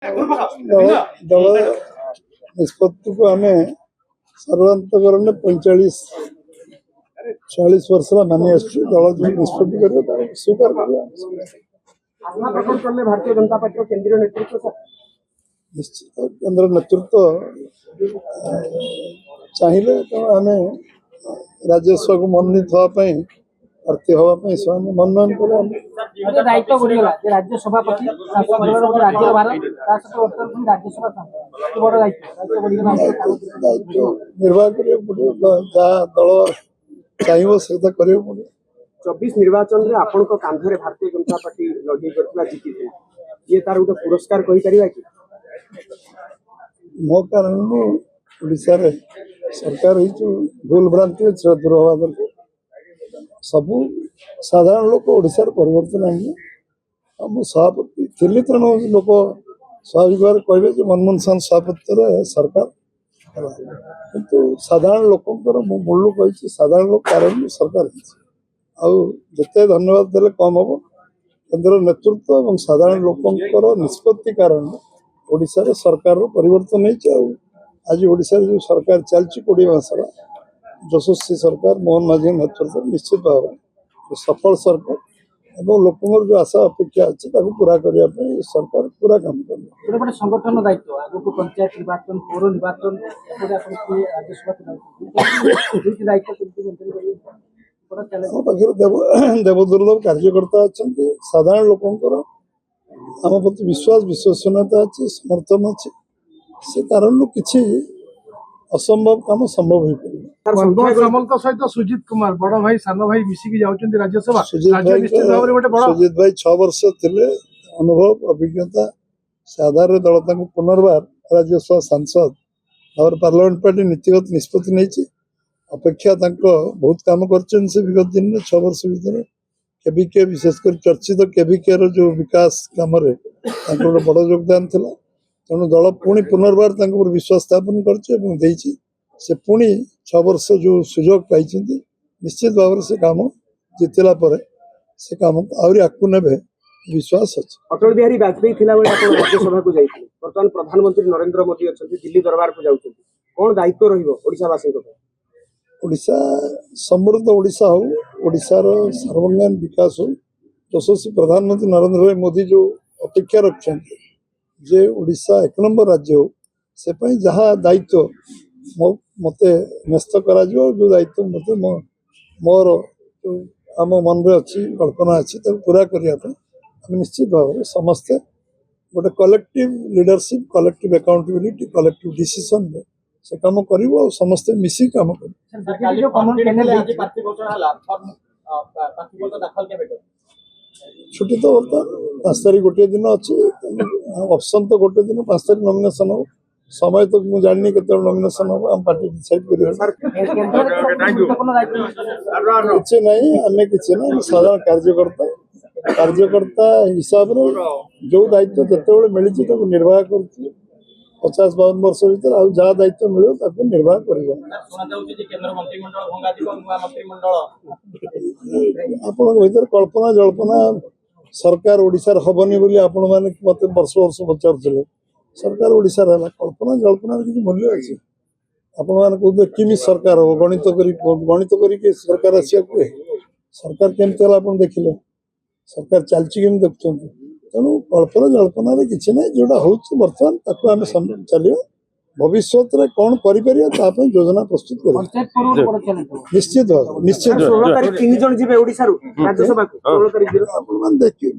दल निष्पत्ति को आम सर्वांतकरण 45-46 वर्ष मानि दल जो निष्पत्ति कर स्वीकार भारतीय जनता पार्टी केंद्रीय नेतृत्व निश्चित केंद्र नेतृत्व चाहिए तो आम राज्यसभा को मनोनीत होगापी प्रार्थी होगापी से मनोनयन कले दायित्व बढ़ीगला राज्य सभापति राज्य भार राज्यसभा दायित्व निर्वाह करा पड़ो जहाँ दल चाहिए से करा पड़ो 24 निर्वाचन रे आपण को कांधरे भारतीय जनता पार्टी लड़े करथिला जीती ये तार गोटे पुरस्कार कहि परिबा कि मो कारण ओडिशा रे सरकार ही जो भूल भ्रांति दूर हवा दरकार सबू साधारण लोक ओडिशा परिवर्तन आने मु सभापति थी तेणु लोक स्वाभाविक भाव कहे मनमोहन सिंह सभापति सरकार किंतु साधारण लोकंर मूल कही साधारण लोक कारण सरकार जिते धन्यवाद देले कम हम केंद्र नेतृत्व और साधारण लोकंर निष्पत्ति कारण ओडिशा रे सरकार परिवर्तन आज ओडिशा जो सरकार चलती 20 मास यशस्वी सरकार मोहन माझी नेतृत्व निश्चित भाव सफल सरकार और लोकंर जो आशा अपेक्षा अच्छी पूरा करने सरकार पूरा काम कर संगठन दायित्व आगे पंचायत निर्वाचन पौर निर्वाचन पाखे देवदुर्लभ कार्यकर्ता अच्छा साधारण लोकंर आम प्रति विश्वास विश्वसनीयता अच्छी समर्थन अच्छी से कारण किसी असंभव काम संभव हो पार सहित सुजित कुमार बड़ भाई सान भाई मिसिकी जाउछन्ती राज्यसभा सुजित भाई 6 वर्ष थे अनुभव अभिज्ञता से आधार दल पुनर्बार राज्यसभा सांसद और पार्लियामेंट पार्टी नीतिगत निष्पत्ति नहीं अपेक्षा बहुत काम कर विगत दिन में 6 वर्ष भर केबीके विशेषकर चर्चित केबीके जो विकास कम बड़ योगदान था तेणु दल पुणी पुनर्बार विश्वास स्थापन कर पुणी 6 वर्ष जो सुजोग पाई निश्चित भाव से काम जितला से काम आहरी आगू ने विश्वास अच्छे अटल बिहारी वाजपेयी थिला बेले आपण राज्यसभा को जाइथिले वर्तमान प्रधानमंत्री नरेंद्र मोदी अच्छा दिल्ली दरबार को जाउछन्ती कोन दायित्व रहिबो ओडिशावासी को ओडिशा समृद्ध ओडिशा हो ओडिशार सर्वांगीण विकास हो यशस्वी प्रधानमंत्री नरेंद्र भाई मोदी जो अपेक्षा रखते जे ओडिशा 1 नंबर राज्य हो से जहाँ दायित्व मते न्यस्त करा जो दायित्व मते मोर आम मन में अच्छी कल्पना अच्छी पूरा करने निश्चित भाव में समस्ते गोटे collective leadership collective accountability collective decision से काम कर समस्ते मिसी काम कर छुट्टी तो बता 5 तारीख गोटे दिन अच्छी ऑप्शन तो गोटे दिन 5 तारीख नॉमिनेशन हो समय तो मुझे जाननी के नॉमिनेशन हम आम पार्टी डिसाइड कर किसी नहीं अन्य किसी ना साधारण कार्यकर्ता हिसाब रे जो दायित्व जिते मिली निर्वाह कर 50-52 वर्ष भर जहाँ दायित्व मिले निर्वाह कर कल्पना जल्पना सरकार ओडिशार हबनी बोली आपण माने मत वर्ष वर्ष पचार सरकार ओडिशार है कल्पना जल्पना किसी मूल्य अच्छे आपण मैंने कहते किमी सरकार हम गणित करके सरकार आसिया कहे सरकार केमती है आप देखिले सरकार चलती केमी देखुं तेणु कल्पना जल्पना किसी ना जोटा हूँ बर्तमान आम चलिए भविष्य में कौन कर योजना प्रस्तुत कर निश्चित देखिए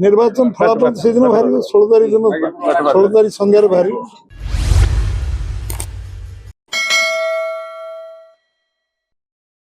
निर्वाचन फलाफल से दिन बाहर 16 तारीख दिन 16 तारीख संध्यार बाहर।